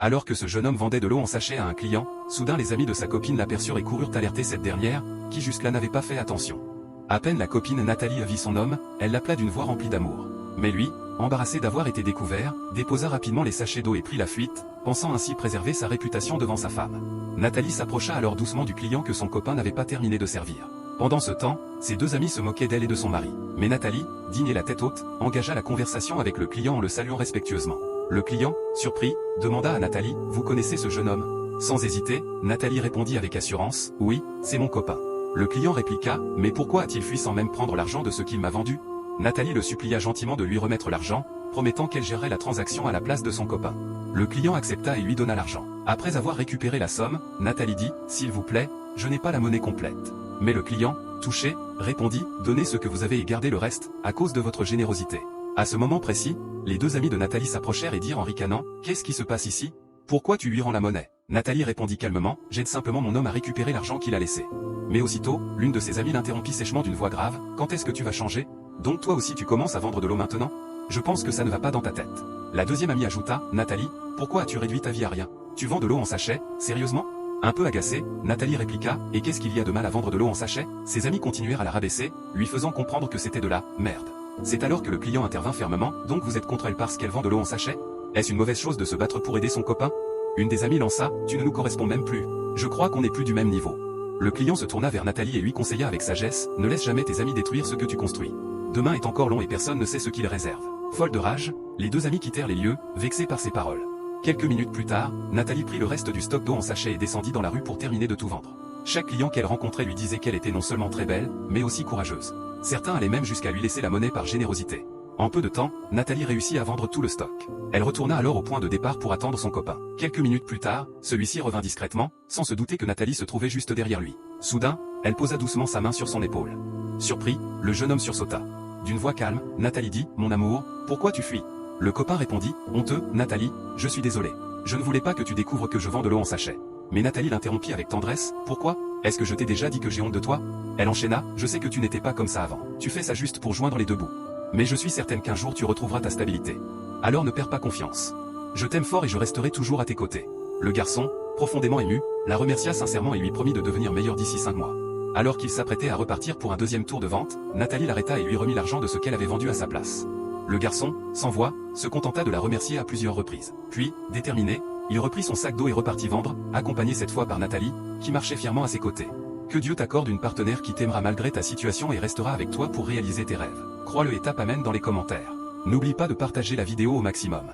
Alors que ce jeune homme vendait de l'eau en sachet à un client, soudain les amis de sa copine l'aperçurent et coururent alerter cette dernière, qui jusque-là n'avait pas fait attention. À peine la copine Nathalie vit son homme, elle l'appela d'une voix remplie d'amour. Mais lui, embarrassé d'avoir été découvert, déposa rapidement les sachets d'eau et prit la fuite, pensant ainsi préserver sa réputation devant sa femme. Nathalie s'approcha alors doucement du client que son copain n'avait pas terminé de servir. Pendant ce temps, ses deux amis se moquaient d'elle et de son mari. Mais Nathalie, digne et la tête haute, engagea la conversation avec le client en le saluant respectueusement. Le client, surpris, demanda à Nathalie, « Vous connaissez ce jeune homme ?» Sans hésiter, Nathalie répondit avec assurance, « Oui, c'est mon copain. » Le client répliqua, « Mais pourquoi a-t-il fui sans même prendre l'argent de ce qu'il m'a vendu ?» Nathalie le supplia gentiment de lui remettre l'argent, promettant qu'elle gérerait la transaction à la place de son copain. Le client accepta et lui donna l'argent. Après avoir récupéré la somme, Nathalie dit, « S'il vous plaît, je n'ai pas la monnaie complète. » Mais le client, touché, répondit, « Donnez ce que vous avez et gardez le reste, à cause de votre générosité. » À ce moment précis, les deux amis de Nathalie s'approchèrent et dirent en ricanant, « Qu'est-ce qui se passe ici? Pourquoi tu lui rends la monnaie ?» Nathalie répondit calmement, « J'aide simplement mon homme à récupérer l'argent qu'il a laissé. » Mais aussitôt, l'une de ses amies l'interrompit sèchement d'une voix grave, « Quand est-ce que tu vas changer? Donc toi aussi tu commences à vendre de l'eau maintenant? Je pense que ça ne va pas dans ta tête. » La deuxième amie ajouta, « Nathalie, pourquoi as-tu réduit ta vie à rien? Tu vends de l'eau en sachet, sérieusement? » Un peu agacée, Nathalie répliqua, « Et qu'est-ce qu'il y a de mal à vendre de l'eau en sachet ?» Ses amis continuèrent à la rabaisser, lui faisant comprendre que c'était de la « merde ». C'est alors que le client intervint fermement, « Donc vous êtes contre elle parce qu'elle vend de l'eau en sachet? Est-ce une mauvaise chose de se battre pour aider son copain ?» Une des amies lança, « Tu ne nous corresponds même plus. Je crois qu'on n'est plus du même niveau. » Le client se tourna vers Nathalie et lui conseilla avec sagesse, « Ne laisse jamais tes amis détruire ce que tu construis. Demain est encore long et personne ne sait ce qu'il réserve. » Folle de rage, les deux amis quittèrent les lieux, vexés par ces paroles. Quelques minutes plus tard, Nathalie prit le reste du stock d'eau en sachet et descendit dans la rue pour terminer de tout vendre. Chaque client qu'elle rencontrait lui disait qu'elle était non seulement très belle, mais aussi courageuse. Certains allaient même jusqu'à lui laisser la monnaie par générosité. En peu de temps, Nathalie réussit à vendre tout le stock. Elle retourna alors au point de départ pour attendre son copain. Quelques minutes plus tard, celui-ci revint discrètement, sans se douter que Nathalie se trouvait juste derrière lui. Soudain, elle posa doucement sa main sur son épaule. Surpris, le jeune homme sursauta. D'une voix calme, Nathalie dit, « Mon amour, pourquoi tu fuis ?» Le copain répondit, « Honteux, Nathalie, je suis désolé. Je ne voulais pas que tu découvres que je vends de l'eau en sachet. » Mais Nathalie l'interrompit avec tendresse, « Pourquoi? Est-ce que je t'ai déjà dit que j'ai honte de toi ?» Elle enchaîna, « Je sais que tu n'étais pas comme ça avant. Tu fais ça juste pour joindre les deux bouts. Mais je suis certaine qu'un jour tu retrouveras ta stabilité. Alors ne perds pas confiance. Je t'aime fort et je resterai toujours à tes côtés. » Le garçon, profondément ému, la remercia sincèrement et lui promit de devenir meilleur d'ici 5 mois. Alors qu'il s'apprêtait à repartir pour un deuxième tour de vente, Nathalie l'arrêta et lui remit l'argent de ce qu'elle avait vendu à sa place. Le garçon, sans voix, se contenta de la remercier à plusieurs reprises. Puis, déterminé, il reprit son sac d'eau et repartit vendre, accompagné cette fois par Nathalie, qui marchait fièrement à ses côtés. Que Dieu t'accorde une partenaire qui t'aimera malgré ta situation et restera avec toi pour réaliser tes rêves. Crois-le et tape Amen dans les commentaires. N'oublie pas de partager la vidéo au maximum.